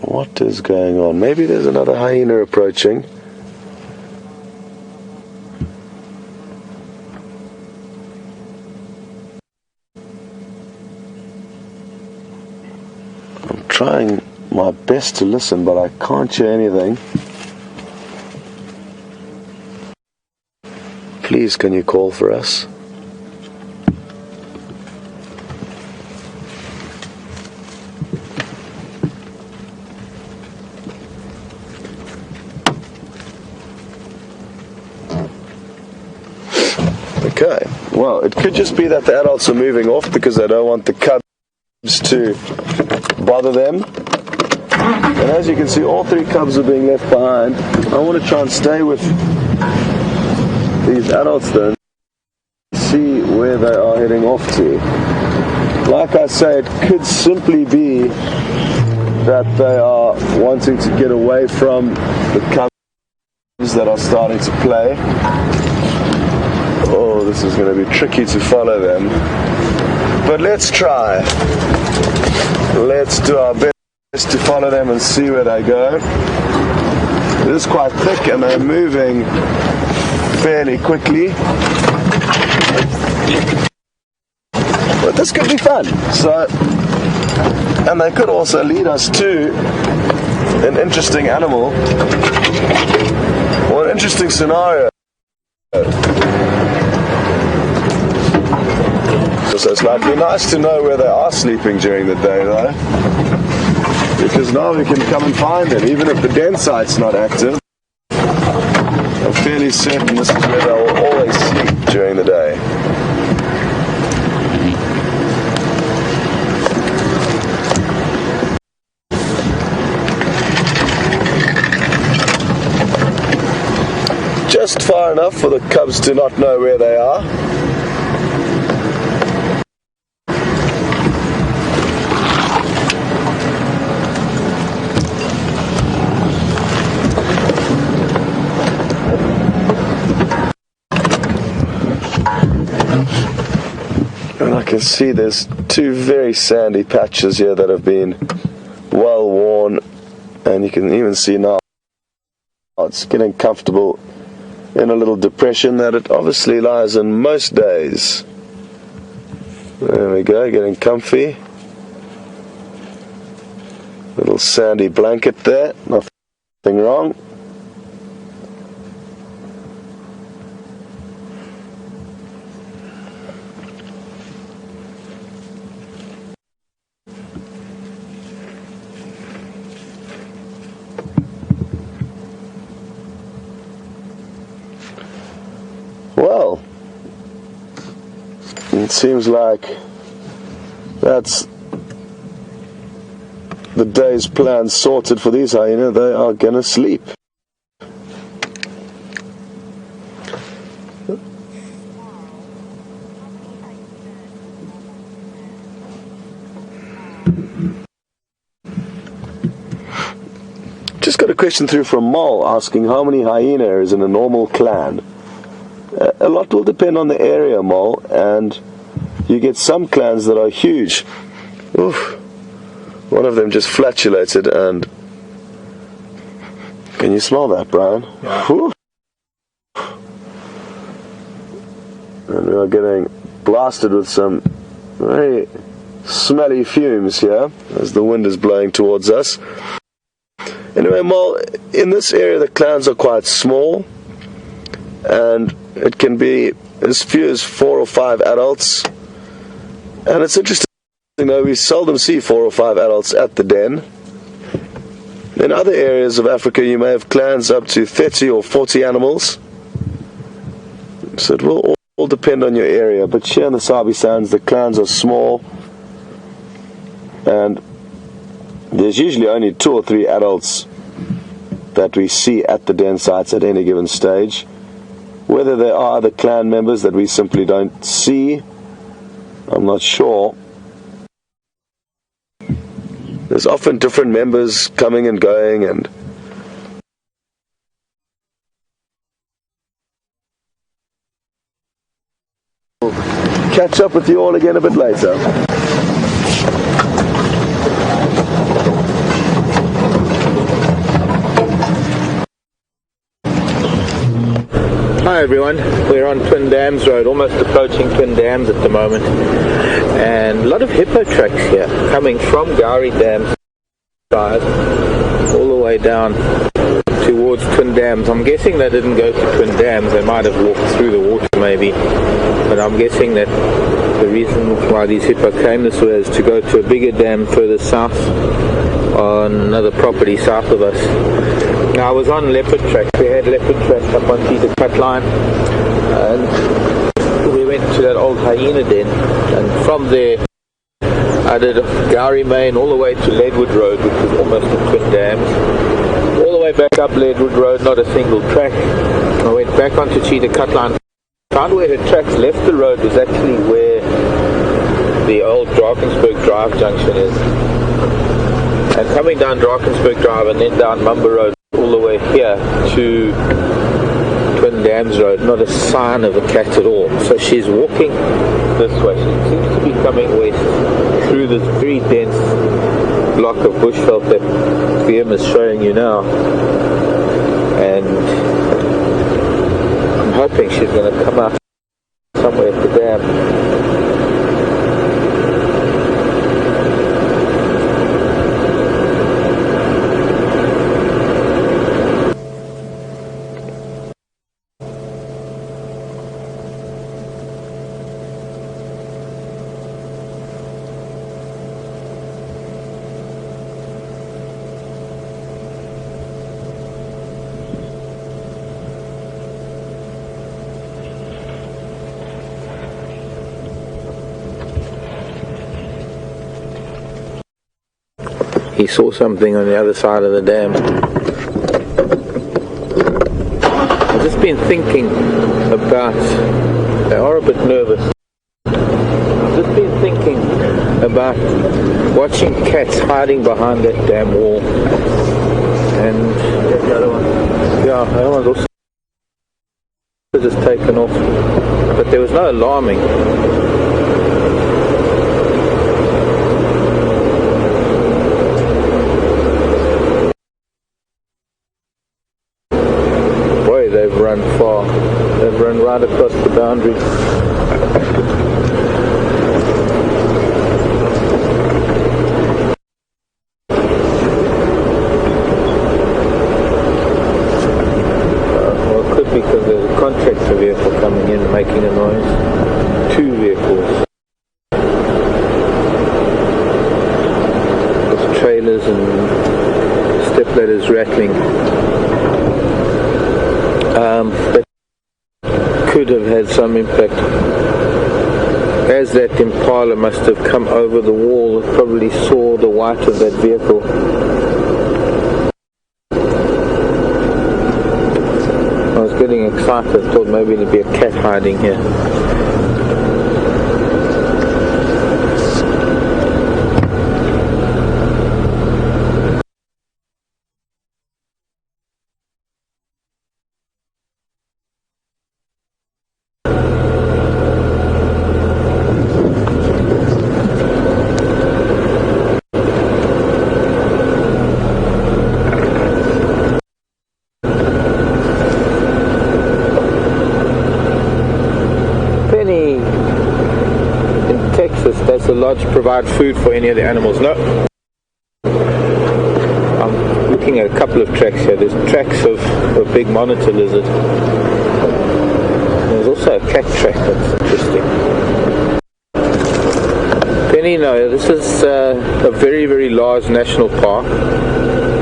What is going on? Maybe there's another hyena approaching. I'm trying my best to listen, but I can't hear anything. Please, can you call for us? Okay, well, it could just be that the adults are moving off because they don't want the cubs to bother them. And as you can see, all 3 cubs are being left behind. I want to try and stay with these adults then, see where they are heading off to. Like I say, it could simply be that they are wanting to get away from the cubs that are starting to play. Oh, this is going to be tricky to follow them. But let's try. Let's do our best to follow them and see where they go. It is quite thick and they're moving fairly quickly. But this could be fun. And they could also lead us to an interesting animal or an interesting scenario. So it's like, it'd be nice to know where they are sleeping during the day though, because now we can come and find them, even if the den site's not active. I'm fairly certain this is where they'll always sleep during the day. Just far enough for the cubs to not know where they are. And I can see there's 2 very sandy patches here that have been well worn, and you can even see now it's getting comfortable in a little depression that it obviously lies in most days. There we go, getting comfy. Little sandy blanket there, nothing wrong. Well, it seems like that's the day's plan sorted for these hyena. They are gonna sleep. Just got a question through from Mol asking how many hyena is in a normal clan. A lot will depend on the area, Mol, and you get some clans that are huge. Oof. One of them just flatulated, and can you smell that, Brian? Yeah. Oof. And we are getting blasted with some very smelly fumes here as the wind is blowing towards us. Anyway, Mol, in this area the clans are quite small, and it can be as few as 4 or 5 adults. And it's interesting, though, we seldom see 4 or 5 adults at the den. In other areas of Africa, you may have clans up to 30 or 40 animals. So it will all depend on your area. But here in the Sabi Sands, the clans are small, and there's usually only 2 or 3 adults that we see at the den sites at any given stage. Whether there are other clan members that we simply don't see, I'm not sure. There's often different members coming and going, and we'll catch up with you all again a bit later. Hi everyone, we're on Twin Dams Road, almost approaching Twin Dams at the moment, and a lot of hippo tracks here coming from Gowrie Dam side all the way down towards Twin Dams. I'm guessing they didn't go to Twin Dams, they might have walked through the water maybe, but I'm guessing that the reason why these hippo came this way is to go to a bigger dam further south on another property south of us. Now I was on leopard track, we had leopard tracks up on the cut line, and we went to that old hyena den, and from there I did Gowrie Main all the way to Leadwood Road, which is almost at Twin Dams, all the way back up Leadwood Road, not a single track. I went back onto Cheetah Cut Line, found where her tracks left the road was actually where the old Drakensberg Drive junction is, and coming down Drakensberg Drive and then down Mumba Road all the way here to Twin Dams Road, not a sign of a cat at all. So she's walking this way. She seems to be coming west through this very dense block of bushveld that VM is showing you now, and I'm hoping she's going to come out somewhere at the dam. He saw something on the other side of the dam. I've just been thinking about, they are a bit nervous. I've just been thinking about watching cats hiding behind that dam wall. And the other one, yeah, the other one's also just taken off. But there was no alarming. They've run far. They've run right across the boundary. Well, it could be because there's a contractor vehicle coming in making a noise. Two vehicles. There's trailers and step ladders rattling. That could have had some impact. As that impala must have come over the wall, it probably saw the white of that vehicle. I was getting excited, thought maybe there'd be a cat hiding here. Does the lodge provide food for any of the animals? No. I'm looking at a couple of tracks here. There's tracks of a big monitor lizard. There's also a cat track that's interesting. Penny, no, this is a very, very large national park.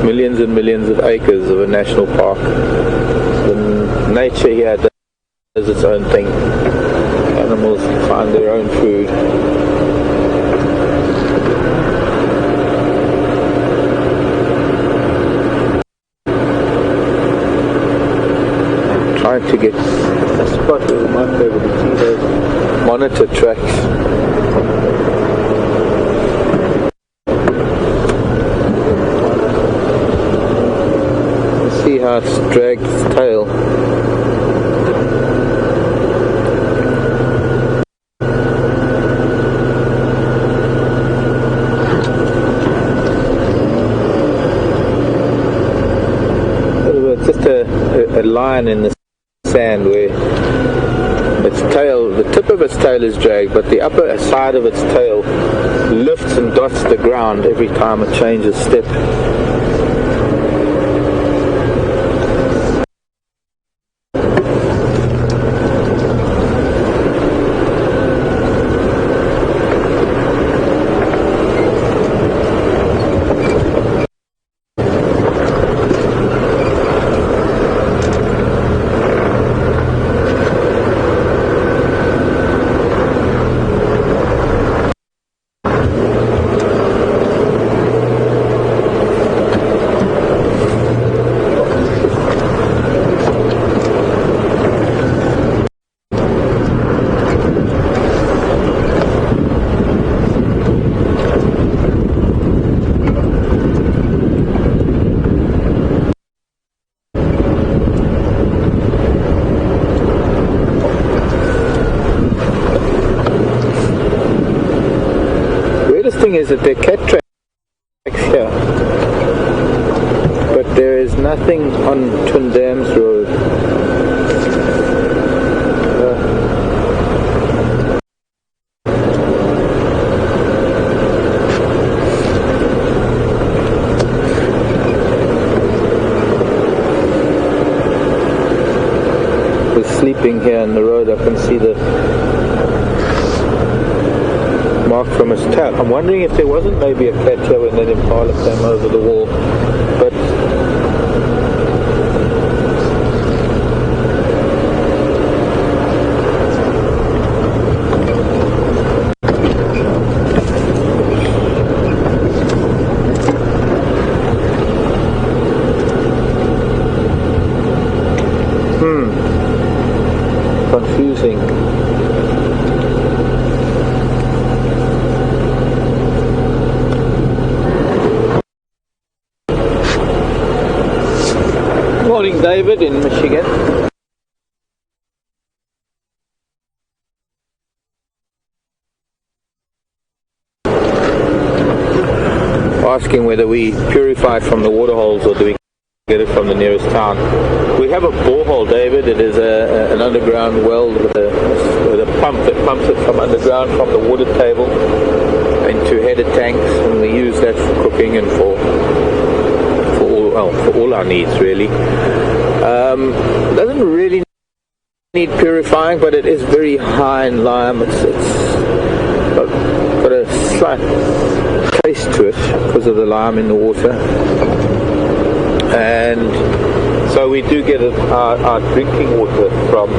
Millions and millions of acres of a national park. The nature here does its own thing. Animals find their own food. Trying to get a spot where we might be able to see those monitor tracks. Let's see how it's dragged its tail. Just a line in the sand where its tail, the tip of its tail is dragged, but the upper side of its tail lifts and dots the ground every time it changes step. Thing is that there are cat tracks here, but there is nothing on Twin Dams Road. We're sleeping here on the road. I can see the mark from his tail. I'm wondering if there wasn't maybe a cat here when that impala came over the wall, but confusing. Morning, David in Michigan. Asking whether we purify from the water holes or do we get it from the nearest town. We have a borehole, David. It is an underground well with a pump that pumps it from underground from the water table into header tanks, and we use that for cooking and for all our needs, really. Doesn't really need purifying, but it is very high in lime. It's got a slight taste to it because of the lime in the water, and so we do get our drinking water from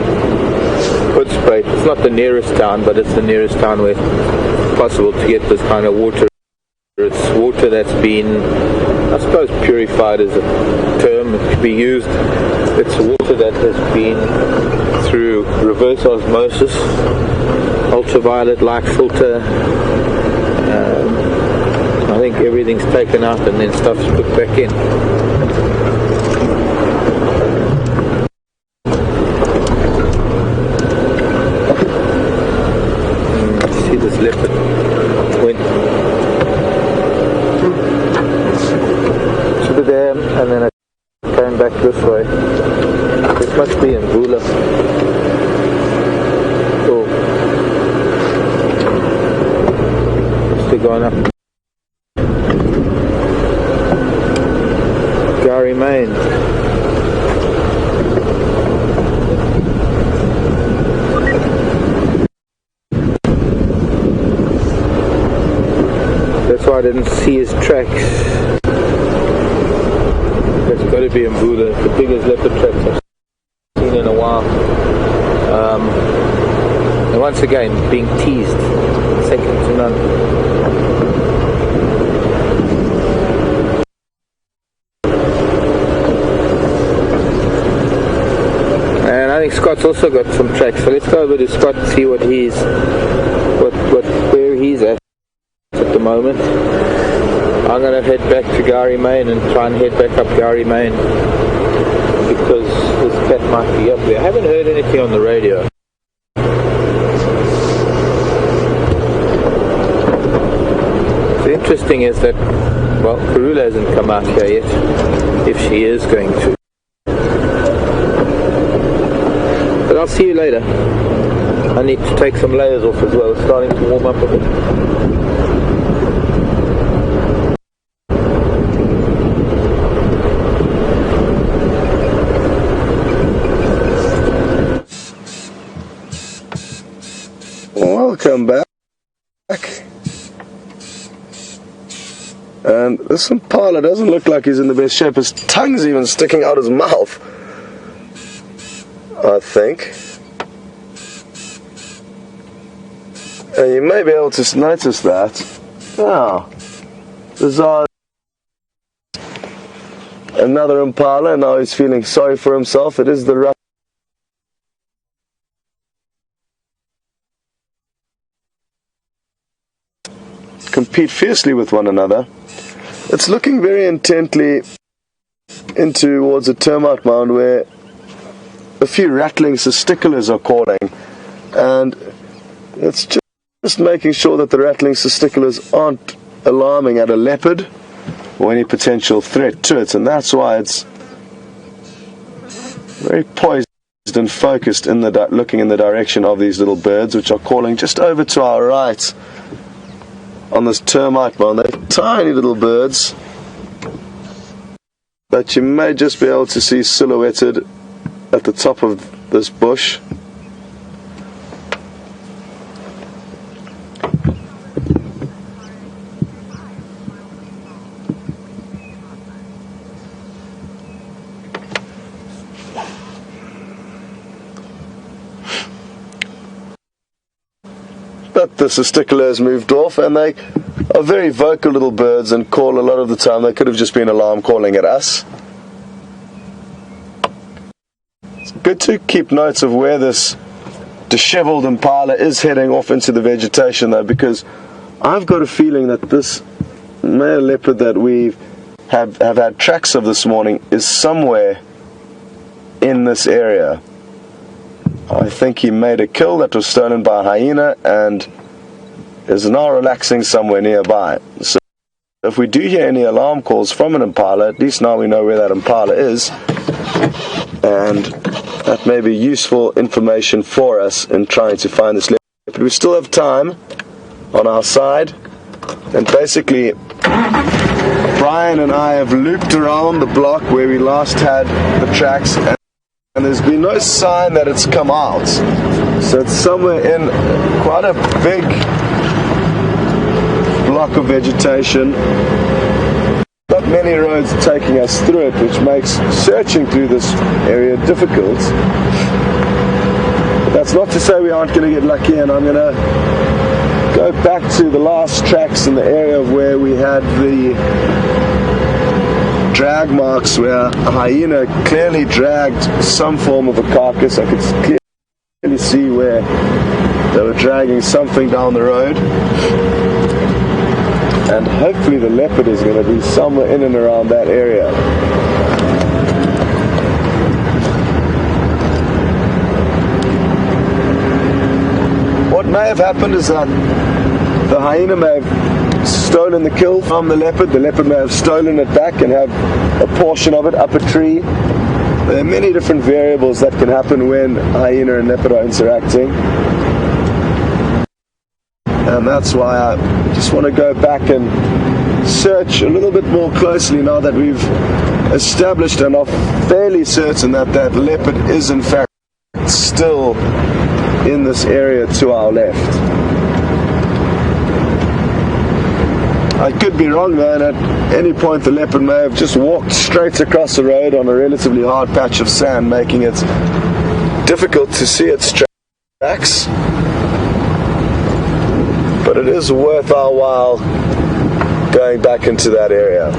Hoedspruit. It's not the nearest town, but it's the nearest town where it's possible to get this kind of water. It's water that's been, I suppose purified is a term that could be used. It's water that has been through reverse osmosis, ultraviolet light filter. I think everything's taken out and then stuff's put back in. See this leopard went to the dam and then it came back this way. This must be in Bula. Oh, still going up. Gary, Maine. That's why I didn't see his tracks. That's got to be in Bula. The biggest leopard tracks I've seen in a while. And once again, being teased, second to none. I think Scott's also got some tracks, so let's go over to Scott and see what he's, where he's at the moment. I'm going to head back to Gary, Maine, and try and head back up Gary, Maine, because this cat might be up there. I haven't heard anything on the radio. The interesting is that, well, Karula hasn't come out here yet, if she is going to. I'll see you later. I need to take some layers off as well. It's starting to warm up a bit. Welcome back. And this impala doesn't look like he's in the best shape. His tongue's even sticking out his mouth, I think. And you may be able to notice that. Ah, there's another impala, and now he's feeling sorry for himself. It is the rough. Compete fiercely with one another. It's looking very intently in towards a termite mound where a few rattling testiculars are calling, and it's just making sure that the rattling testiculars aren't alarming at a leopard or any potential threat to it, and that's why it's very poised and focused in the looking in the direction of these little birds, which are calling just over to our right on this termite mound. They're tiny little birds that you may just be able to see silhouetted at the top of this bush. But the testicular has moved off, and they are very vocal little birds and call a lot of the time. They could have just been alarm calling at us. It's good to keep notes of where this disheveled impala is heading off into the vegetation, though, because I've got a feeling that this male leopard that we have had tracks of this morning is somewhere in this area. I think he made a kill that was stolen by a hyena and is now relaxing somewhere nearby. So if we do hear any alarm calls from an impala, at least now we know where that impala is, and that may be useful information for us in trying to find this leopard. But we still have time on our side, and basically Brian and I have looped around the block where we last had the tracks, and there's been no sign that it's come out. So it's somewhere in quite a big block of vegetation. Not many roads taking us through it, which makes searching through this area difficult. But that's not to say we aren't going to get lucky, and I'm going to go back to the last tracks in the area of where we had the drag marks, where a hyena clearly dragged some form of a carcass. I could clearly see where they were dragging something down the road, and hopefully the leopard is going to be somewhere in and around that area. What may have happened is that the hyena may have stolen the kill from the leopard may have stolen it back and have a portion of it up a tree. There are many different variables that can happen when hyena and leopard are interacting, and that's why I just want to go back and search a little bit more closely now that we've established and are fairly certain that that leopard is in fact still in this area to our left. I could be wrong, man. At any point the leopard may have just walked straight across the road on a relatively hard patch of sand, making it difficult to see its tracks. But it is worth our while going back into that area.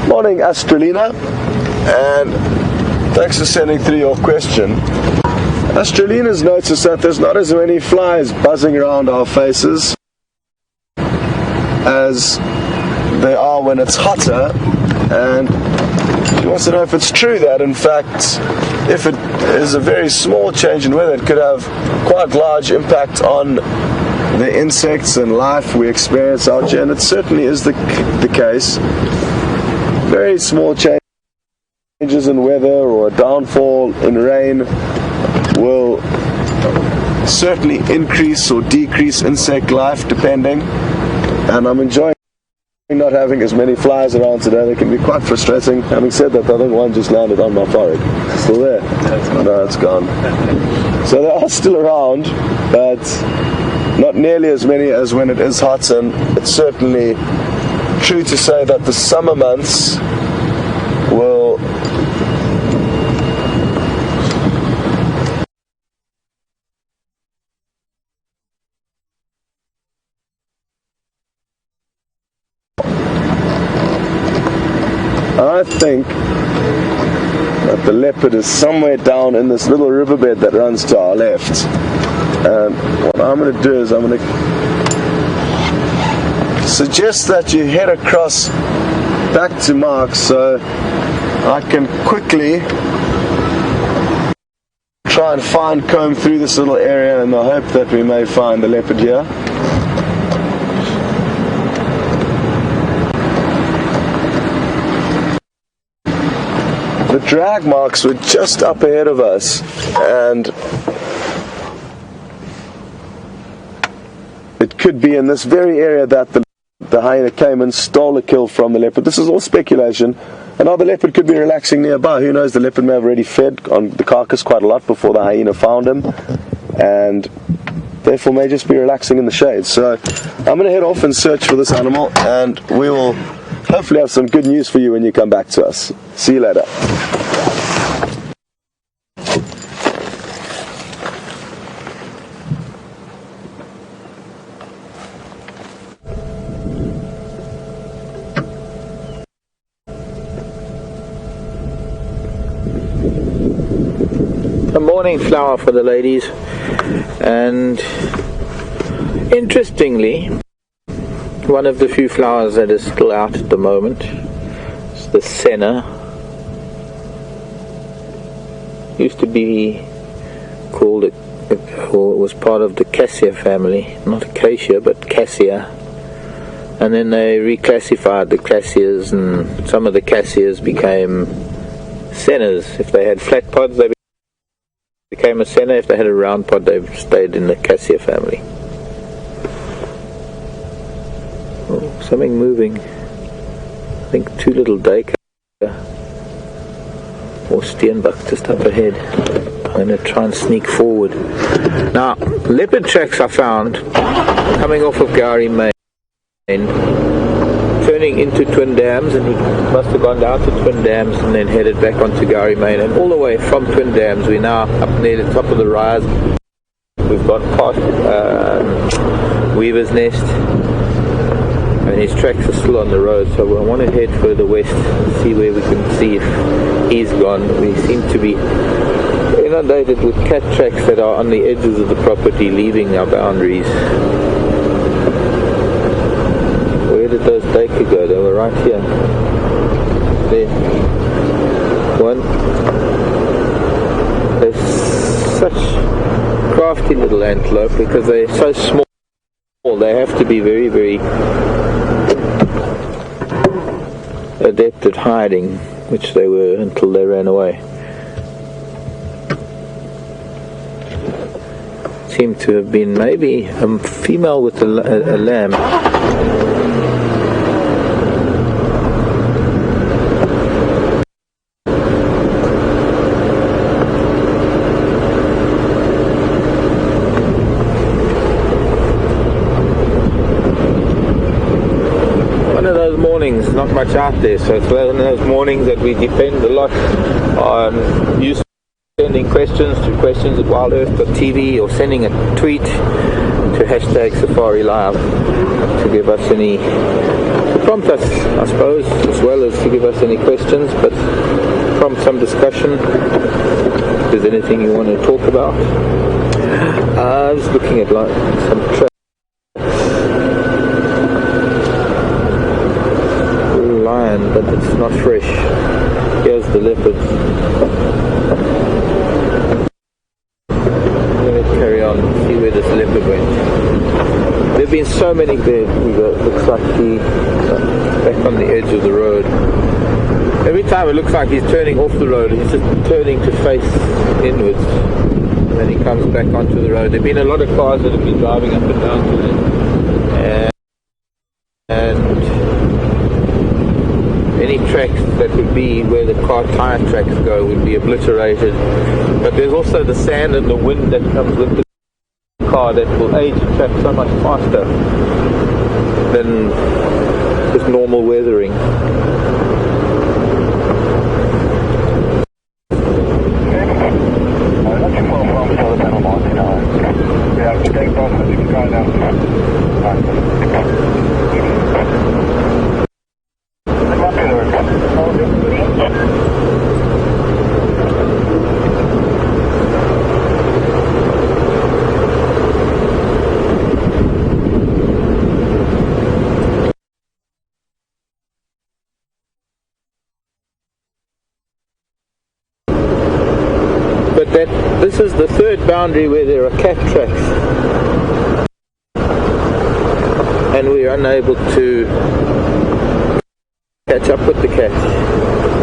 Morning, Astralina, and thanks for sending through your question. Astralina's noticed that there's not as many flies buzzing around our faces. as they are when it's hotter. And she wants to know if it's true that, in fact, if it is a very small change in weather, it could have quite large impact on the insects and life we experience out here. And it certainly is the case. Very small changes in weather or a downfall in rain will certainly increase or decrease insect life, depending. And I'm enjoying not having as many flies around today. They can be quite frustrating. Having said that, I think one just landed on my forehead. Still there? No, it's gone. So they are still around, but not nearly as many as when it is hot. And it's certainly true to say that the summer months will I think that the leopard is somewhere down in this little riverbed that runs to our left. And what I'm going to do is I'm going to suggest that you head across back to Mark so I can quickly try and comb through this little area in the hope that we may find the leopard here. The drag marks were just up ahead of us, and it could be in this very area that the hyena came and stole a kill from the leopard. This is all speculation, and now the leopard could be relaxing nearby. Who knows, the leopard may have already fed on the carcass quite a lot before the hyena found him, and therefore may just be relaxing in the shade. So I'm going to head off and search for this animal, and we will hopefully have some good news for you when you come back to us. See you later. A morning flower for the ladies, and interestingly, one of the few flowers that is still out at the moment is the senna. Used to be called or was part of the cassia family, not acacia but cassia, and then they reclassified the cassias, and some of the cassias became sennas. If they had flat pods, they became a senna. If they had a round pod, they stayed in the cassia family. Oh, something moving. I think two little duiker or steenbuck just up ahead. I'm going to try and sneak forward. Now, leopard tracks I found coming off of Gowrie Main, turning into Twin Dams, and we must have gone down to Twin Dams and then headed back onto Gowrie Main, and all the way from Twin Dams we're now up near the top of the rise. We've gone past Weaver's Nest, and his tracks are still on the road, so I want to head further west and see where we can see if he's gone. We seem to be inundated with cat tracks that are on the edges of the property, leaving our boundaries. Where did those duiker go? They were right here. There. One. They're such crafty little antelope because they're so small. They have to be very, very adept at hiding, which they were until they ran away. Seemed to have been maybe a female with a lamb. Not much out there, so it's one of those mornings that we depend a lot on you sending questions to questions@WildEarthTV, or sending a tweet to #SafariLive to give us any, to prompt us, I suppose, as well as to give us any questions, but prompt some discussion. If there's anything you want to talk about. I was looking at some not fresh. Here's the leopards. Let's carry on and see where this leopard went. There have been so many there. Looks like he's back on the edge of the road. Every time it looks like he's turning off the road, he's just turning to face inwards. And then he comes back onto the road. There have been a lot of cars that have been driving up and down today. And any tracks that would be where the car tyre tracks go would be obliterated. But there's also the sand and the wind that comes with the car that will age the track so much faster than just normal weathering. This is the third boundary where there are cat tracks, and we are unable to catch up with the cats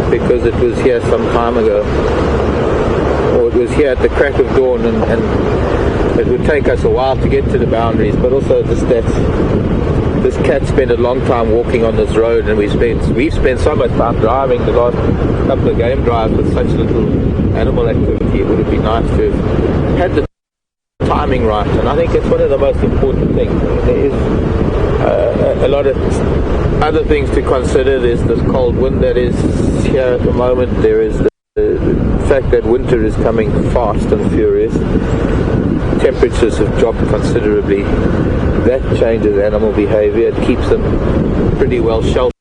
because it was here some time ago, or it was here at the crack of dawn, and it would take us a while to get to the boundaries. But also just that this cat spent a long time walking on this road, and we've spent so much time driving the last couple of game drives with such little animal activity. It would have been nice to have had the timing right, and I think it's one of the most important things. There is a lot of other things to consider. There's this cold wind that is here at the moment. There is the fact that winter is coming fast and furious. Temperatures have dropped considerably. That changes animal behavior. It keeps them pretty well sheltered.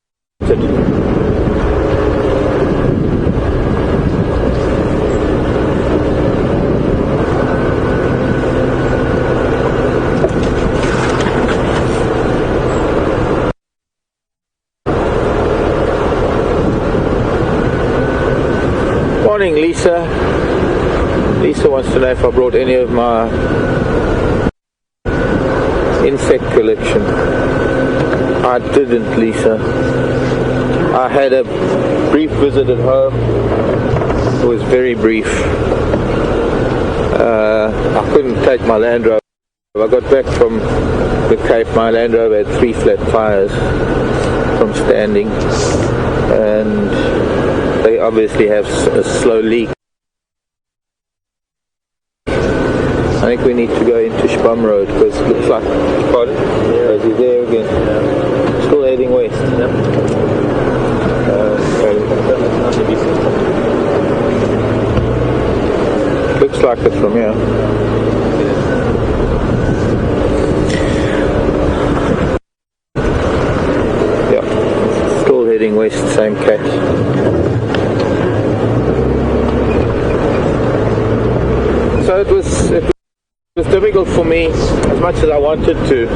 Morning, Lisa. Lisa wants to know if I brought any of my insect collection. I didn't, Lisa. I had a brief visit at home. It was very brief. I couldn't take my Land Rover. I got back from the Cape. My Land Rover had 3 flat tires from standing, and they obviously have a slow leak. I think we need to go into Spum Road because it looks like, pardon? Yeah. Is he there again? Yeah. Still heading west. Yep. Looks like it's from here. Yeah. Still heading west, same catch. So it was difficult for me as much as I wanted to.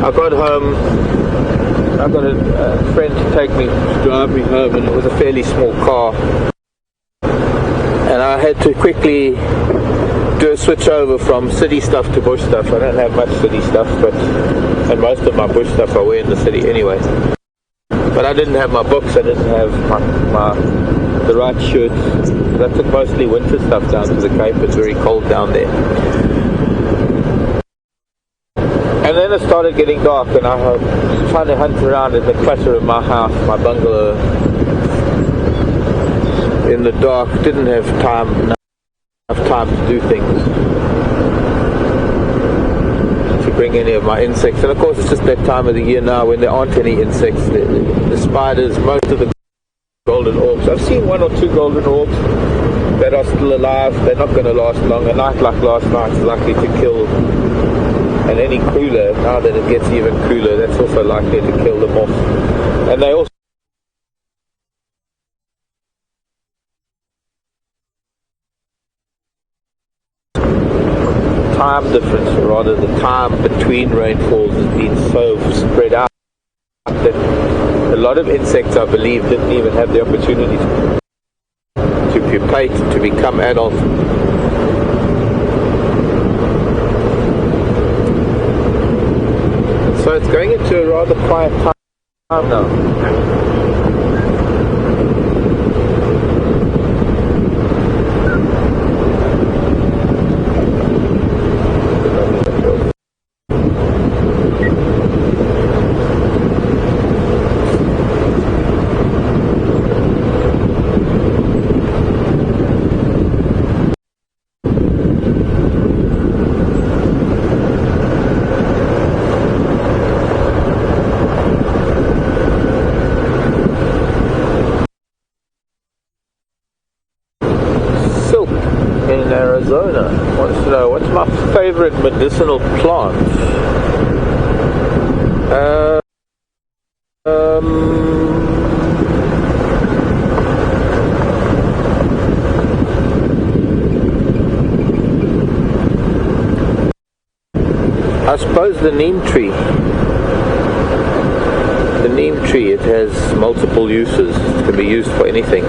I got home, I got a friend to drive me home, and it was a fairly small car, and I had to quickly do a switch over from city stuff to bush stuff. I don't have much city stuff, and most of my bush stuff I wear in the city anyway. But I didn't have my books, I didn't have the right shirts. I took mostly winter stuff down to the Cape. It's very cold down there. And then it started getting dark, and I was trying to hunt around in the clutter of my house, my bungalow, in the dark. Didn't have enough time to do things, to bring any of my insects. And of course it's just that time of the year now when there aren't any insects. The spiders, most of the golden orbs. I've seen 1 or 2 golden orbs that are still alive. They're not going to last long. A night like last night is likely to kill. And any cooler, now that it gets even cooler, that's also likely to kill them off. And they also time difference, or rather the time between rainfalls has been so spread out that A lot of insects, I believe, didn't even have the opportunity to pupate, to become adult. So it's going into a rather quiet time now. In Arizona, wants to know what's my favorite medicinal plant. I suppose the neem tree. The neem tree, it has multiple uses. It can be used for anything.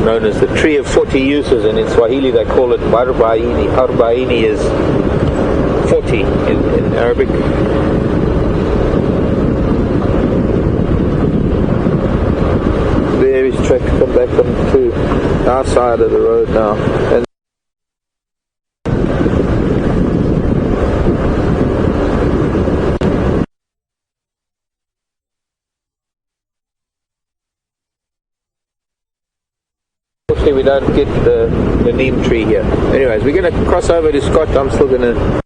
Known as the tree of 40 uses, and in Swahili they call it Arbaini. Arbaini is 40 in Arabic. There is tracks come back onto our side of the road now. And we don't get the neem tree here. Anyways, we're going to cross over to Scott. I'm still going to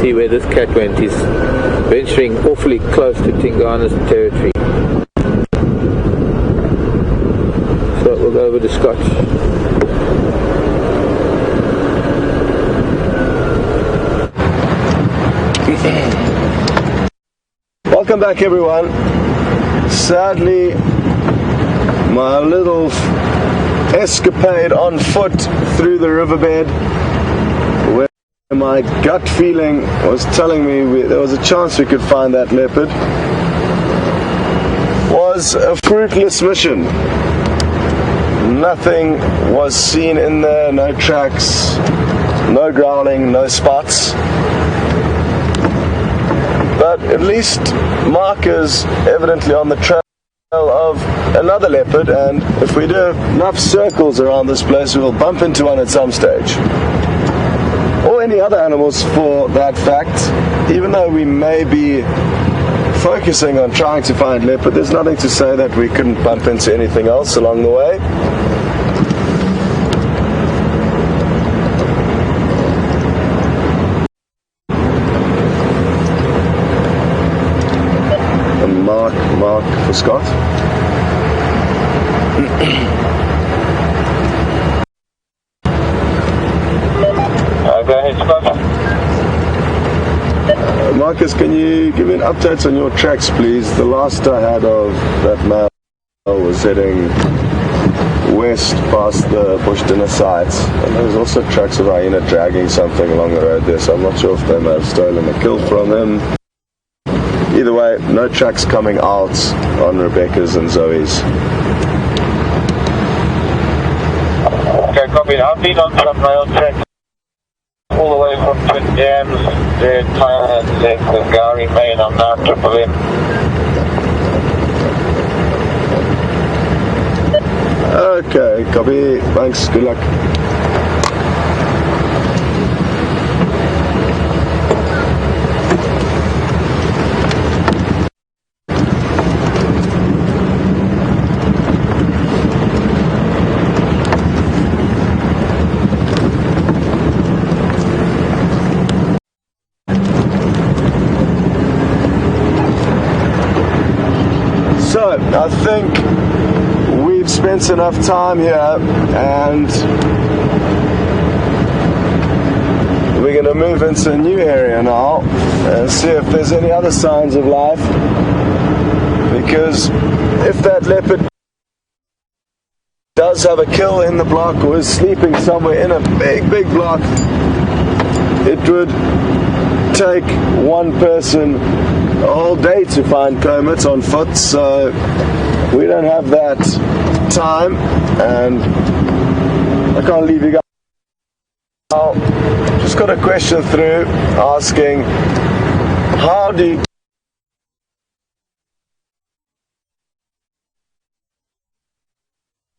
see where this cat went. He's venturing awfully close to Tingana's territory. So we'll go over to Scott. Welcome back, everyone. Sadly, my little escapade on foot through the riverbed, where my gut feeling was telling me there was a chance we could find that leopard, was a fruitless mission. Nothing was seen in there, no tracks, no growling, no spots. But at least markers evidently on the trail of another leopard, and if we do enough circles around this place, we will bump into one at some stage. Or any other animals for that fact. Even though we may be focusing on trying to find leopard, there's nothing to say that we couldn't bump into anything else along the way. Mark for Scott. Go ahead, Scott. Marcus, can you give me an update on your tracks, please? The last I had of that male was heading west past the bush dinner sites, and there's also tracks of hyena dragging something along the road there, so I'm not sure if they may have stolen a kill from him. Either way, no tracks coming out on Rebecca's and Zoe's. Okay, copy. I've been on some rail tracks all the way from Twin Dams, their entire length of Gowrie Bay, and I'm now Triple M. Okay, copy. Thanks. Good luck. So, I think we've spent enough time here, and we're going to move into a new area now and see if there's any other signs of life, because if that leopard does have a kill in the block or is sleeping somewhere in a big block, it would take one person a whole day to find Kermit on foot, so we don't have that time, and I can't leave you guys. Now, just got a question through asking, how do you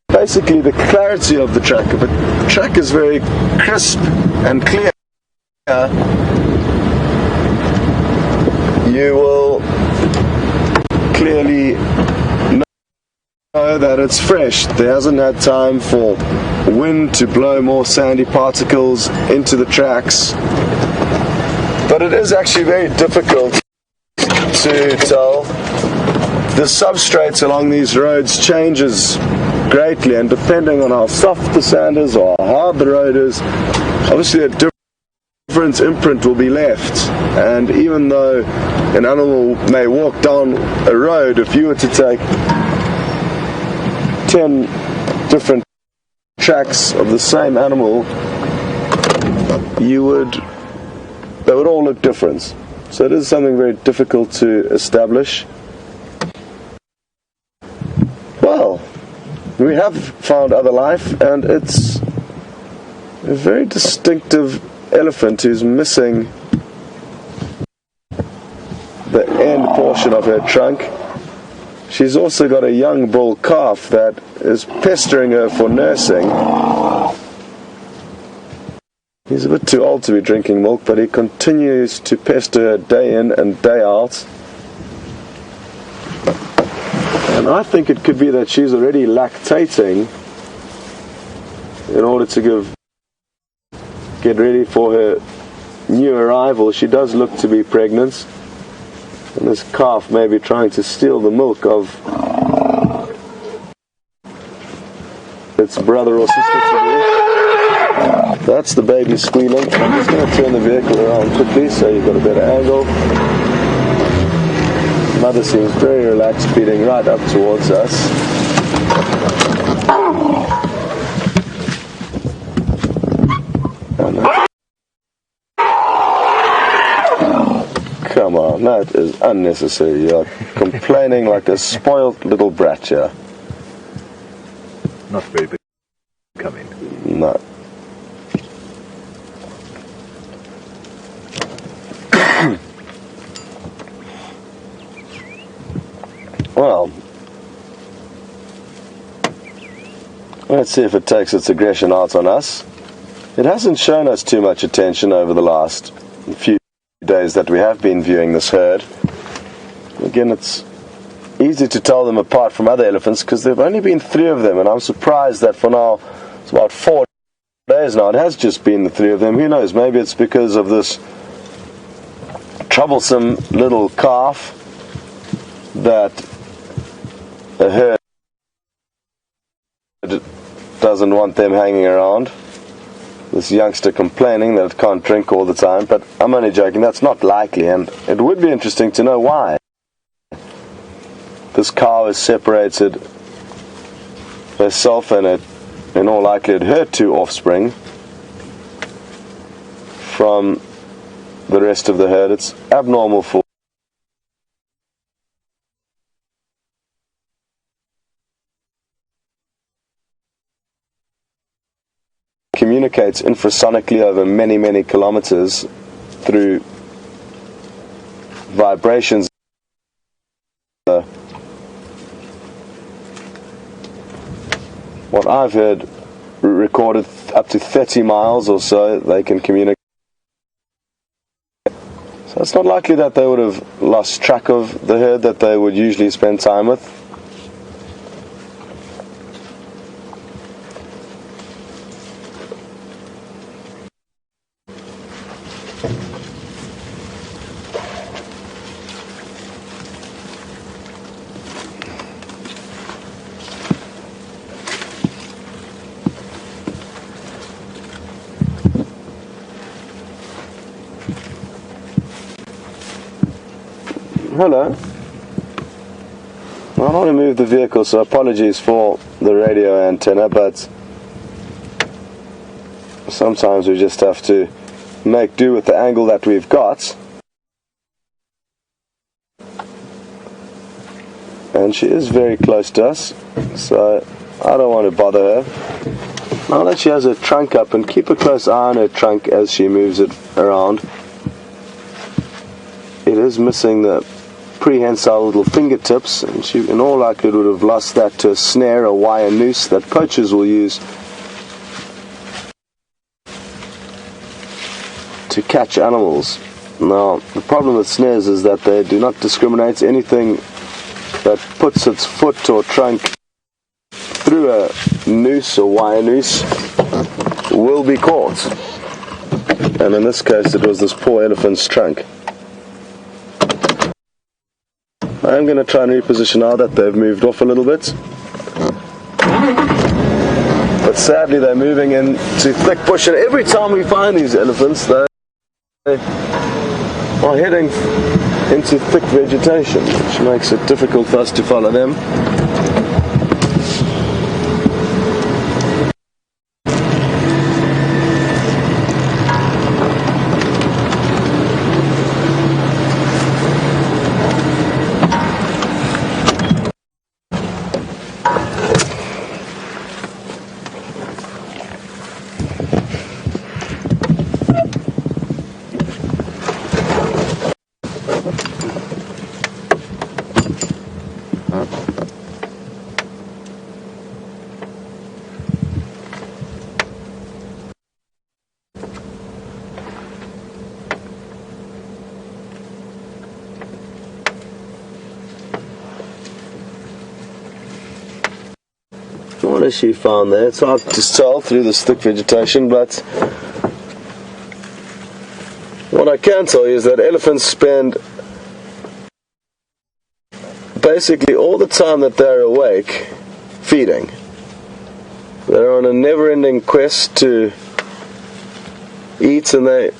basically the clarity of the track? If the track is very crisp and clear, you will clearly know that it's fresh. There hasn't had time for wind to blow more sandy particles into the tracks. But it is actually very difficult to tell. The substrates along these roads changes greatly, and depending on how soft the sand is or how hard the road is, obviously a different imprint will be left. And even though an animal may walk down a road, if you were to take 10 different tracks of the same animal, they would all look different. So it is something very difficult to establish. Well, we have found other life, and it's a very distinctive elephant who's missing the end portion of her trunk. She's also got a young bull calf that is pestering her for nursing. He's a bit too old to be drinking milk, but he continues to pester her day in and day out. And I think it could be that she's already lactating in order to get ready for her new arrival. She does look to be pregnant, and this calf may be trying to steal the milk of its brother or sister to be. That's the baby squealing. I'm just going to turn the vehicle around quickly so you've got a better angle. Mother seems very relaxed, feeding right up towards us. Come on, that is unnecessary. You're complaining like a spoiled little brat here. Not very becoming. No. Well, let's see if it takes its aggression out on us. It hasn't shown us too much attention over the last few days that we have been viewing this herd. Again, it's easy to tell them apart from other elephants because there have only been 3 of them, and I'm surprised that for now it's about 4 days now. It has just been the 3 of them. Who knows? Maybe it's because of this troublesome little calf that the herd doesn't want them hanging around. This youngster complaining that it can't drink all the time, but I'm only joking. That's not likely, and it would be interesting to know why. This cow has separated herself and in all likelihood her 2 offspring from the rest of the herd. It's abnormal for communicates infrasonically over many, many kilometers through vibrations. What I've heard recorded up to 30 miles or so they can communicate. So it's not likely that they would have lost track of the herd that they would usually spend time with. Hello. I don't want to move the vehicle, so apologies for the radio antenna, but sometimes we just have to make do with the angle that we've got. and she is very close to us, so I don't want to bother her. Now that she has her trunk up, and keep a close eye on her trunk as she moves it around. It is missing the prehensile little fingertips, and she in all likelihood would have lost that to a snare, a wire noose that poachers will use to catch animals. Now, the problem with snares is that they do not discriminate. Anything that puts its foot or trunk through a noose or wire noose will be caught. And in this case, it was this poor elephant's trunk. I'm going to try and reposition now that they've moved off a little bit. But sadly, they're moving into thick bush, and every time we find these elephants, they are heading into thick vegetation, which makes it difficult for us to follow them. What has she found there? It's hard to tell through this thick vegetation, but what I can tell you is that elephants spend basically all the time that they're awake feeding. They're on a never-ending quest to eat, and they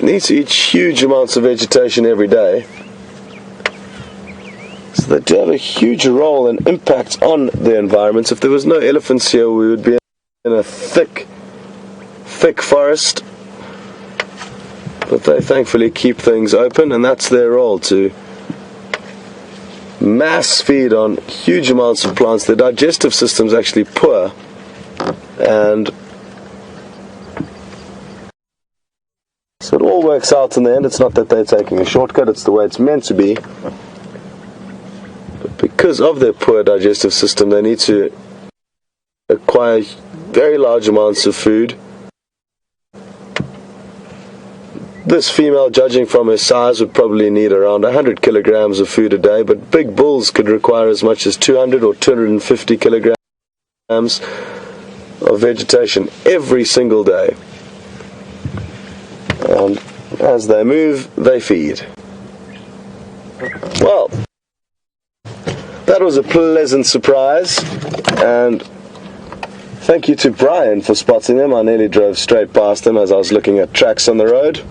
need to eat huge amounts of vegetation every day. So they do have a huge role and impact on the environment. If there was no elephants here, we would be in a thick forest. But they thankfully keep things open, and that's their role, to mass feed on huge amounts of plants. Their digestive system's actually poor, and so it all works out in the end. It's not that they're taking a shortcut, it's the way it's meant to be. But because of their poor digestive system, they need to acquire very large amounts of food. This female, judging from her size, would probably need around 100 kilograms of food a day, but big bulls could require as much as 200 or 250 kilograms of vegetation every single day. And as they move, they feed. Well, that was a pleasant surprise, and thank you to Brian for spotting them. I nearly drove straight past them as I was looking at tracks on the road.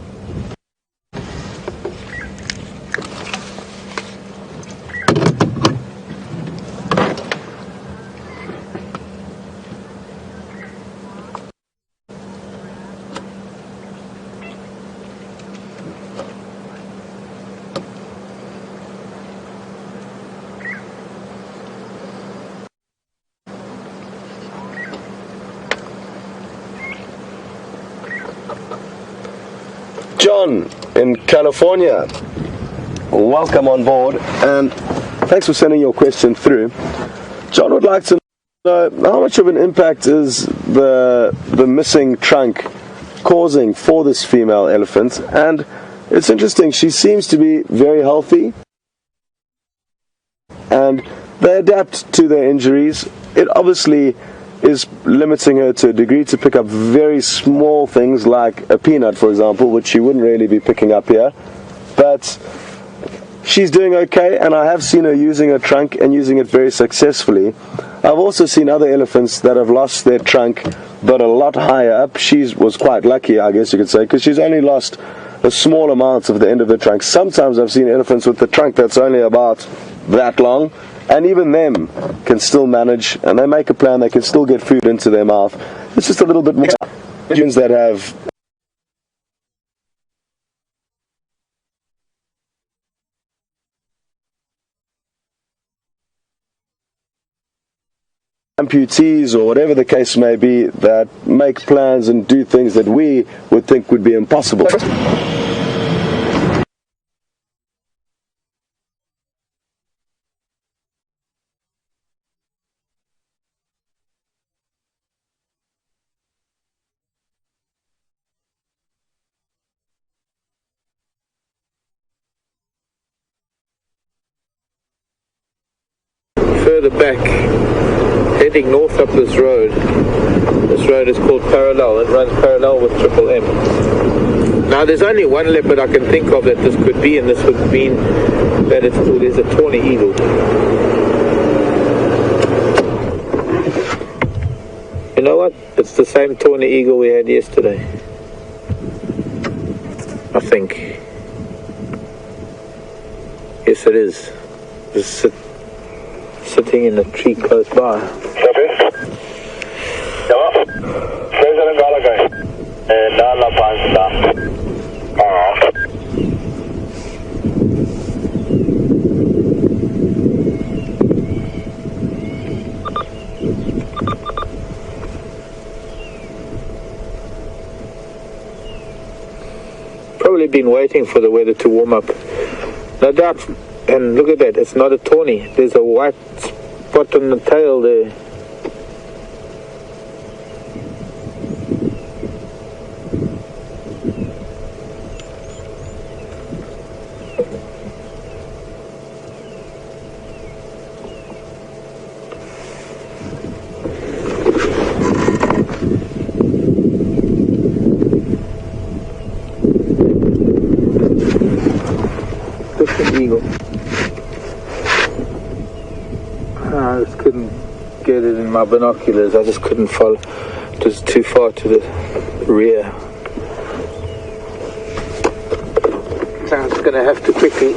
John in California, welcome on board, and thanks for sending your question through. John would like to know how much of an impact is the missing trunk causing for this female elephant. And it's interesting, she seems to be very healthy, and they adapt to their injuries. It obviously is limiting her to a degree to pick up very small things like a peanut, for example, which she wouldn't really be picking up here. But she's doing okay, and I have seen her using her trunk and using it very successfully. I've also seen other elephants that have lost their trunk but a lot higher up. She was quite lucky, I guess you could say, because she's only lost a small amount of the end of the trunk. Sometimes I've seen elephants with the trunk that's only about that long, and even them can still manage, and they make a plan, they can still get food into their mouth. It's just a little bit more regions that have amputees or whatever the case may be that make plans and do things that we would think would be impossible. Further back, heading north up this road. This road is called Parallel. It runs parallel with Triple M. Now there's only one leopard I can think of that this could be, and this would mean that it is a tawny eagle. You know what? It's the same tawny eagle we had yesterday, I think. Yes, it is. It's sitting in a tree close by. Probably been waiting for the weather to warm up. No doubt. And look at that, it's not a tawny. There's a white spot on the tail there. Different eagle. I just couldn't get it in my binoculars. I just couldn't follow. It was too far to the rear. So I'm just going to have to quickly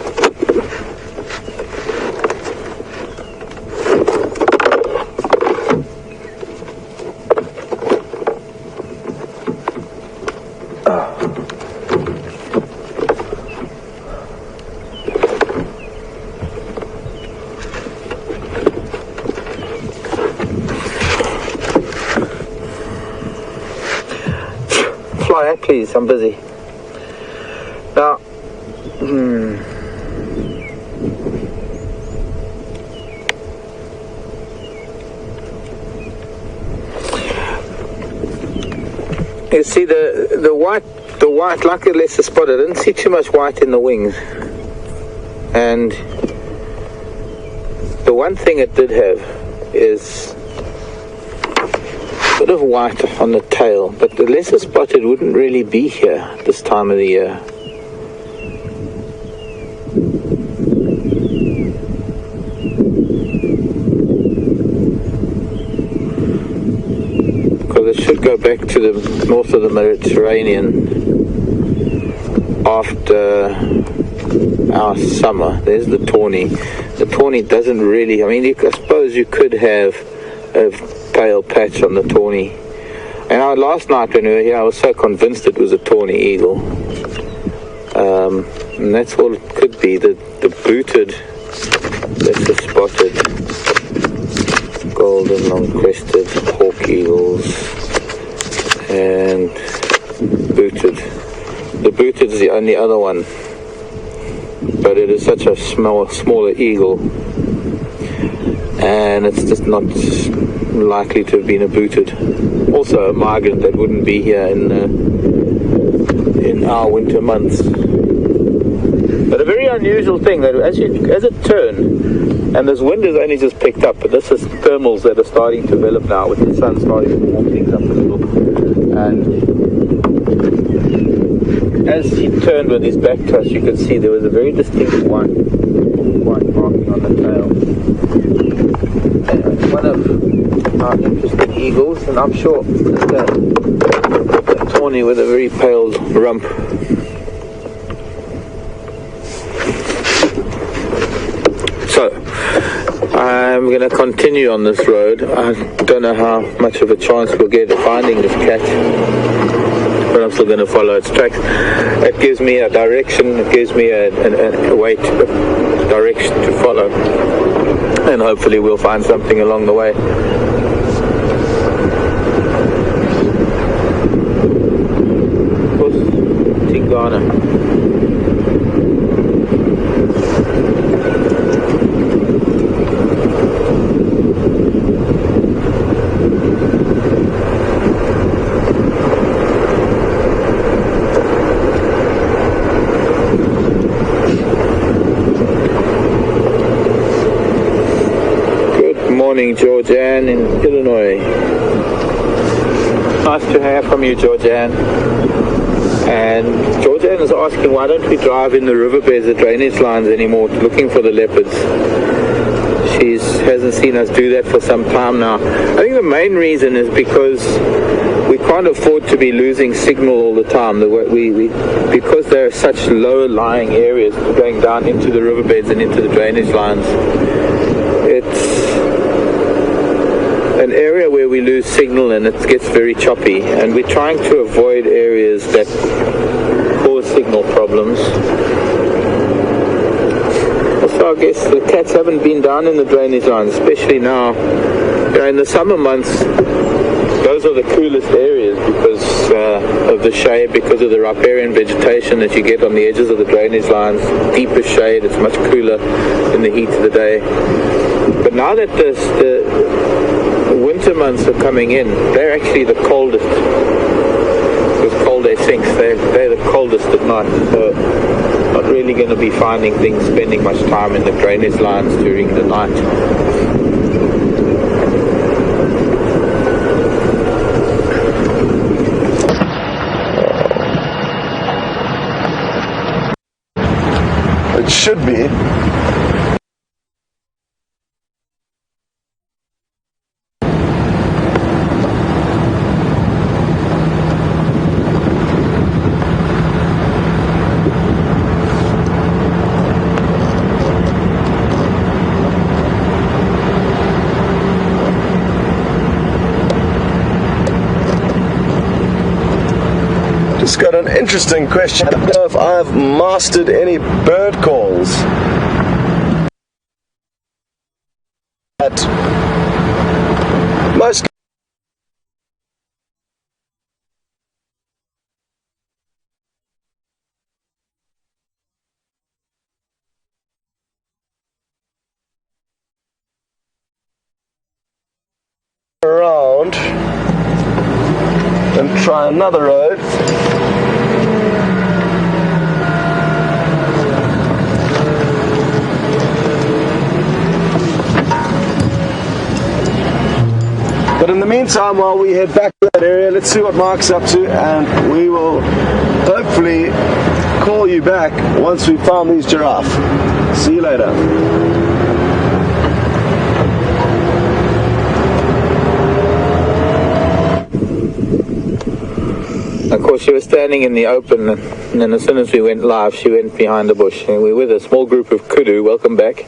fly, please, I'm busy. Now, you see the white, like a lesser spot, I didn't see too much white in the wings. And the one thing it did have is a bit of white on the tail, but the lesser spotted wouldn't really be here this time of the year. Because it should go back to the north of the Mediterranean after our summer. There's the tawny. The tawny doesn't really, I mean, I suppose you could have a pale patch on the tawny. And last night when we were here, I was so convinced it was a tawny eagle. And that's all it could be. The booted, lesser spotted, golden long-crested hawk eagles, and booted. The booted is the only other one, but it is such a smaller eagle, and it's just not likely to have been a booted. Also a migrant that wouldn't be here in our winter months. But a very unusual thing that as it turned, and this wind has only just picked up, but this is thermals that are starting to develop now with the sun starting to warm things up a little. And as he turned with his back to us, you could see there was a very distinct white marking on the tail. Anyway, one of our interesting eagles, and I'm sure a tawny with a very pale rump. So, I'm going to continue on this road. I don't know how much of a chance we'll get of finding this cat, but I'm still going to follow its tracks. It gives me a direction, it gives me a direction to follow, and hopefully we'll find something along the way. nice to hear from you, Georgianne. And Georgianne is asking, why don't we drive in the riverbeds, the drainage lines anymore, looking for the leopards? She hasn't seen us do that for some time now. I think the main reason is because we can't afford to be losing signal all the time. Because there are such low-lying areas going down into the riverbeds and into the drainage lines, it's an area where we lose signal and it gets very choppy, and we're trying to avoid areas that cause signal problems. Also, I guess the cats haven't been down in the drainage lines, especially now. In the summer months, those are the coolest areas because of the shade, because of the riparian vegetation that you get on the edges of the drainage lines. Deeper shade, it's much cooler in the heat of the day. But now that the winter months are coming in, they're actually the coldest. With cold air sinks, they're the coldest at night. So not really going to be spending much time in the drainage lines during the night. It should be. Just got an interesting question. I don't know if I've mastered any bird calls. Most around and try another road. But in the meantime, while we head back to that area, let's see what Mark's up to, and we will hopefully call you back once we've found these giraffe. See you later. Of course, she was standing in the open, and then as soon as we went live, she went behind the bush. And we're with a small group of kudu. Welcome back.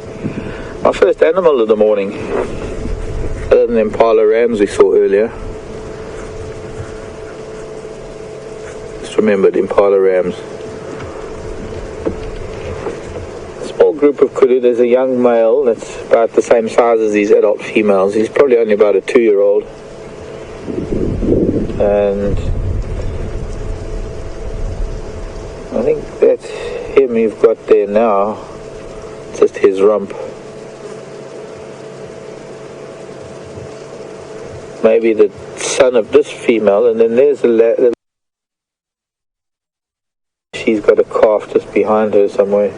Our first animal of the morning, other than the impala rams we saw earlier. Just remembered, impala rams. Small group of kudu. There's a young male that's about the same size as these adult females. He's probably only about a 2-year-old. And I think that's him you've got there now, just his rump. Maybe the son of this female, and then there's a she's got a calf just behind her somewhere,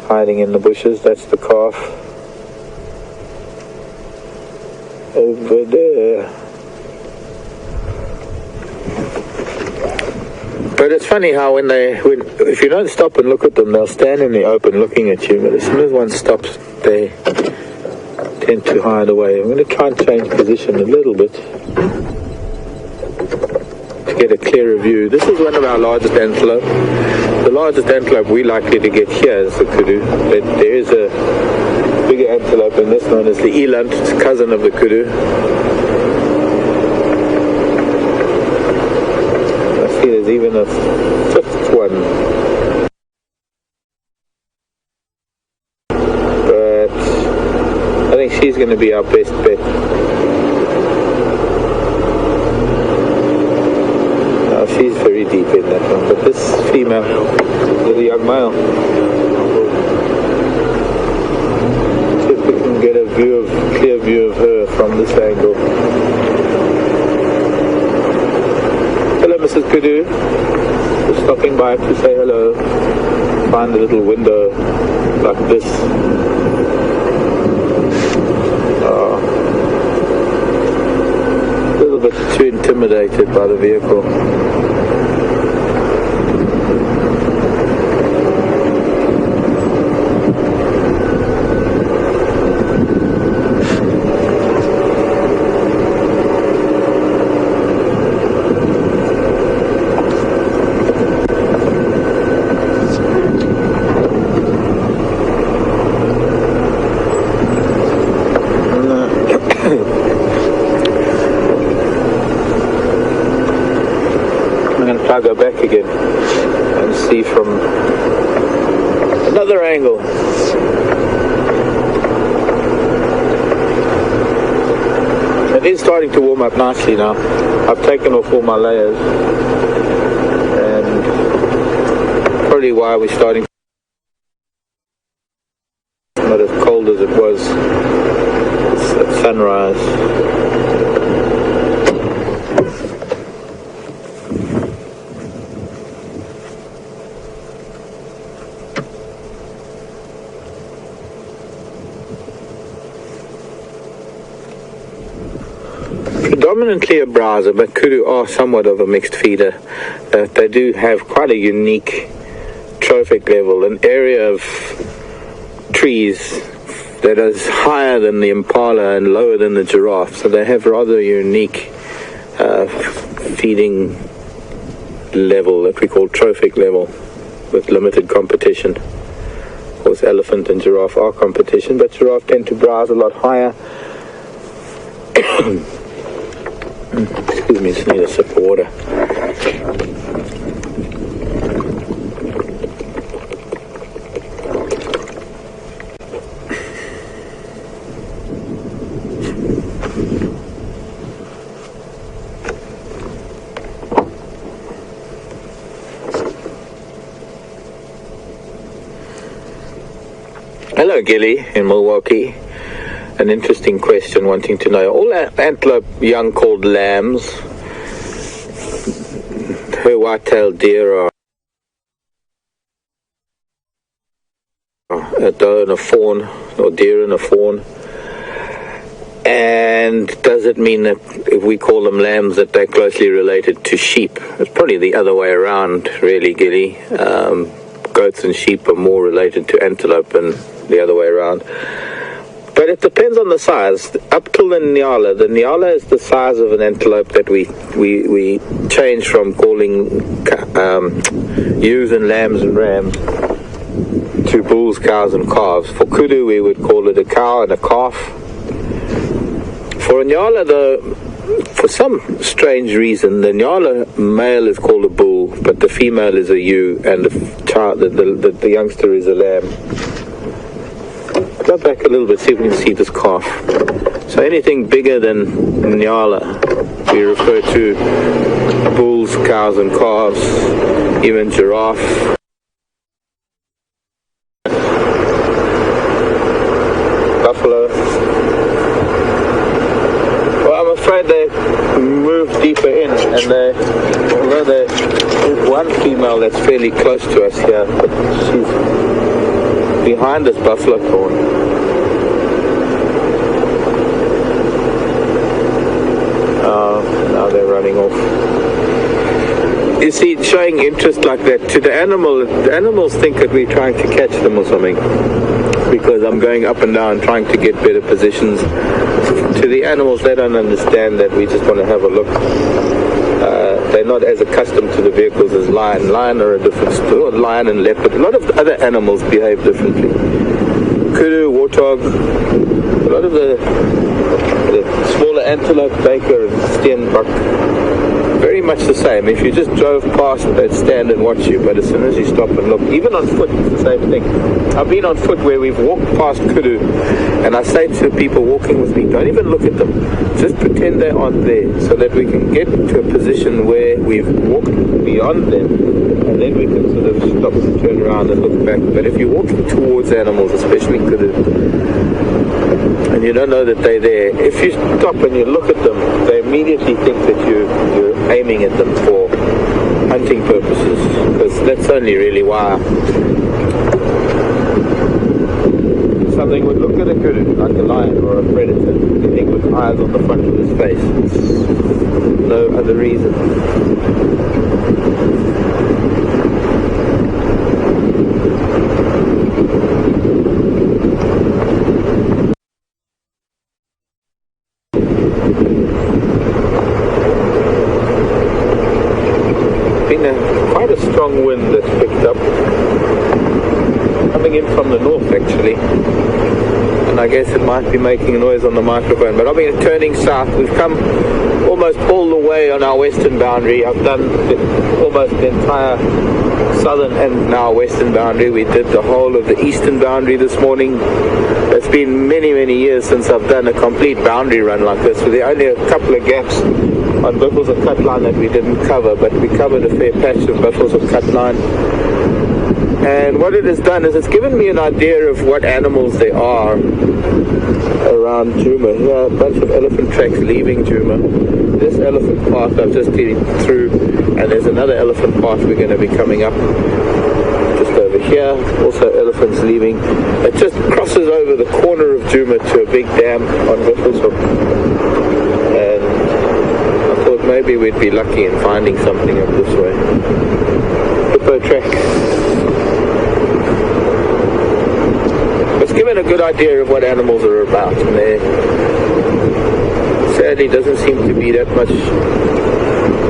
hiding in the bushes. That's the calf. Over there. But it's funny how if you don't stop and look at them, they'll stand in the open looking at you. But as soon as one stops, they tend to hide away. I'm going to try and change position a little bit to get a clearer view. This is one of our largest antelope. The largest antelope we're likely to get here is the kudu. There is a bigger antelope than this, known as the eland. It's a cousin of the kudu. There's even a fifth one, but I think she's going to be our best bet. Now she's very deep in that one, but this female is a young male. See if we can get a clear view of her from this angle. Mrs. Kudu, just stopping by to say hello. Find a little window like this. Little little bit too intimidated by the vehicle. I'll go back again and see from another angle. It is starting to warm up nicely now. I've taken off all my layers, and probably why we're starting not as cold as it was at sunrise. Predominantly a browser, but kudu are somewhat of a mixed feeder. They do have quite a unique trophic level, an area of trees that is higher than the impala and lower than the giraffe, so they have rather unique feeding level that we call trophic level, with limited competition. Of course, elephant and giraffe are competition, but giraffe tend to browse a lot higher. Excuse me, just need a sip of water. Hello, Gilly in Milwaukee. An interesting question, wanting to know, all antelope young called lambs, her white-tailed deer are a doe and a fawn, or deer and a fawn, and does it mean that if we call them lambs that they're closely related to sheep? It's probably the other way around, really, Gilly. Goats and sheep are more related to antelope than the other way around. But it depends on the size. Up till the nyala is the size of an antelope that we change from calling ewes and lambs and rams to bulls, cows and calves. For kudu we would call it a cow and a calf. For a nyala, though, for some strange reason, the nyala male is called a bull, but the female is a ewe, and the youngster is a lamb. Go back a little bit, see if we can see this calf. So anything bigger than nyala, we refer to bulls, cows and calves, even giraffe. Buffalo. Well, I'm afraid they move deeper in, and although there's one female that's fairly close to us here, but she's behind this buffalo thorn. Now they're running off. You see, showing interest like that to the animals think that we're trying to catch them or something, because I'm going up and down trying to get better positions. To the animals, they don't understand that we just want to have a look. They're not as accustomed to the vehicles as lion. Lion are a different story. Lion and leopard. A lot of other animals behave differently. Kudu, warthog, a lot of the smaller antelope, baker and steenbok, very much the same. If you just drove past, they'd stand and watch you, but as soon as you stop and look, even on foot, it's the same thing. I've been on foot where we've walked past kudu, and I say to people walking with me, don't even look at them, just pretend they aren't there, so that we can get to a position where we've walked beyond them, and then we can sort of stop and turn around and look back. But if you're walking towards animals, especially kudu, and you don't know that they're there, if you stop and you look at them, they immediately think that you're aiming at them for hunting purposes, because that's only really why something would look at a kudu like a lion or a predator, anything with eyes on the front of his face. No other reason. Quite a strong wind that's picked up, coming in from the north actually, and I guess it might be making a noise on the microphone, but I've been turning south. We've come almost all the way on our western boundary. I've done almost the entire southern and now western boundary. We did the whole of the eastern boundary this morning. It's been many years since I've done a complete boundary run like this, with only a couple of gaps on buffels of cut line that we didn't cover, but we covered a fair patch of buffels of cut line. And what it has done is it's given me an idea of what animals there are around Djuma. Here are a bunch of elephant tracks leaving Djuma. This elephant path I've just been through, and there's another elephant path we're going to be coming up just over here. Also elephants leaving. It just crosses over the corner of Djuma to a big dam on Buffelshoek. And I thought maybe we'd be lucky in finding something up this way. Hippo tracks. It's given a good idea of what animals are about, and there sadly doesn't seem to be that much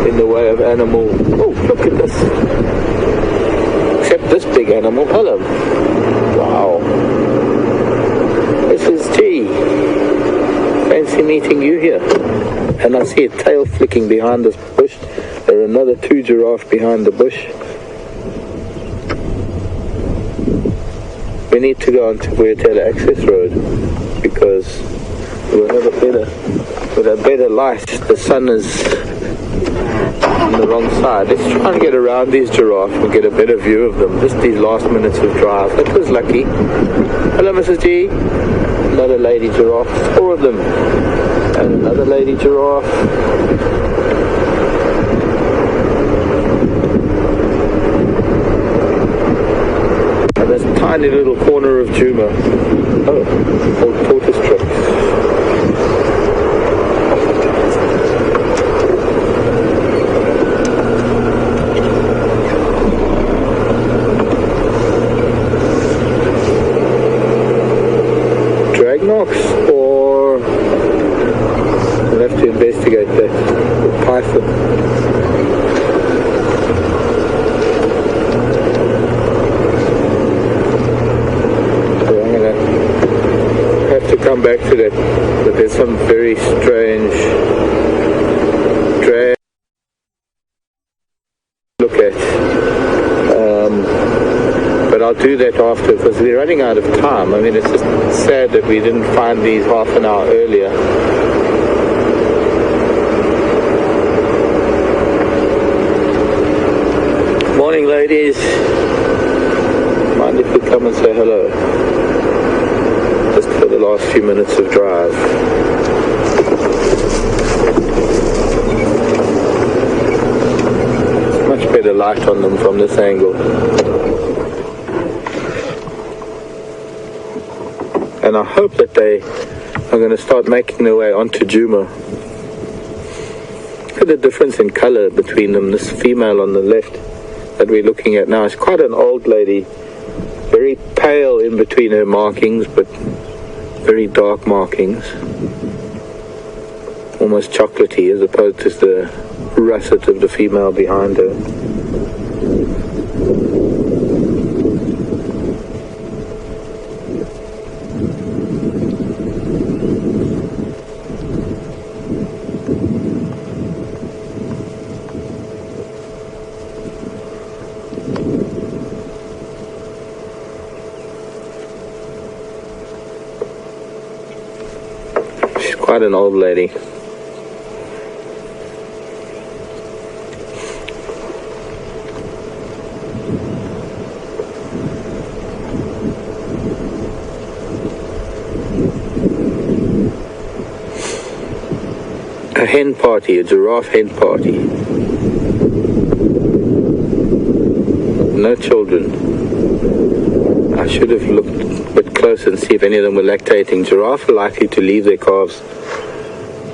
in the way of animal. Oh, look at this. Except this big animal. Hello. Wow. This is G. Fancy meeting you here. And I see a tail flicking behind this bush. There are another 2 giraffes behind the bush. We need to go onto Weirtail Access Road because we'll have a better light. The sun is on the wrong side. Let's try and get around these giraffes and get a better view of them. Just these last minutes of drive. That was lucky. Hello, Mrs. G. Another lady giraffe. 4 of them. And another lady giraffe. This tiny little corner of Djuma. Oh, old tortoise tracks. Drag marks, or we'll have to investigate that. Or python. Come back to that, but there's some very strange drag look at, but I'll do that after because we're running out of time. I mean, it's just sad that we didn't find these half an hour earlier. Morning, ladies. Mind if we come and say hello? Just for the last few minutes of drive. Much better light on them from this angle. And I hope that they are going to start making their way onto Djuma. Look at the difference in color between them. This female on the left that we're looking at now is quite an old lady. Very pale in between her markings, but very dark markings. Almost chocolatey as opposed to the russet of the female behind her. Quite an old lady. A hen party, a giraffe hen party. No children. I should have looked a bit closer and see if any of them were lactating. Giraffe are likely to leave their calves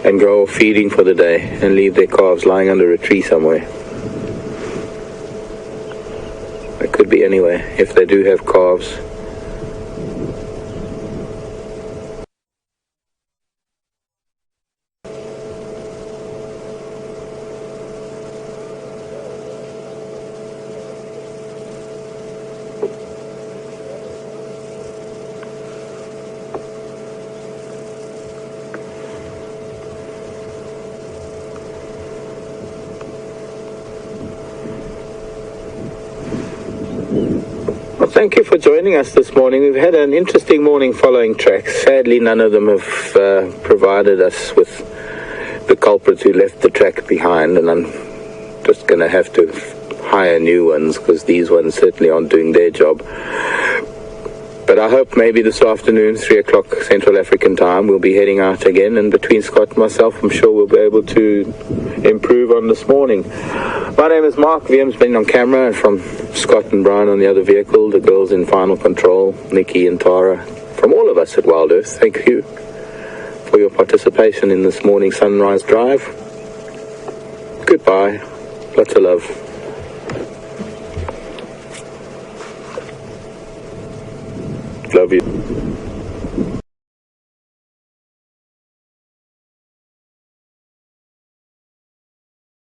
and go off feeding for the day and leave their calves lying under a tree somewhere. It could be anywhere if they do have calves. Well, thank you for joining us this morning. We've had an interesting morning following tracks. Sadly, none of them have provided us with the culprits who left the track behind, and I'm just going to have to hire new ones because these ones certainly aren't doing their job. But I hope maybe this afternoon, 3 o'clock Central African time, we'll be heading out again, and between Scott and myself, I'm sure we'll be able to improve on this morning. My name is Mark, VM's been on camera, and from Scott and Brian on the other vehicle, the girls in final control, Nikki and Tara, from all of us at Wild Earth, thank you for your participation in this morning sunrise drive. Goodbye. Lots of love. Love you.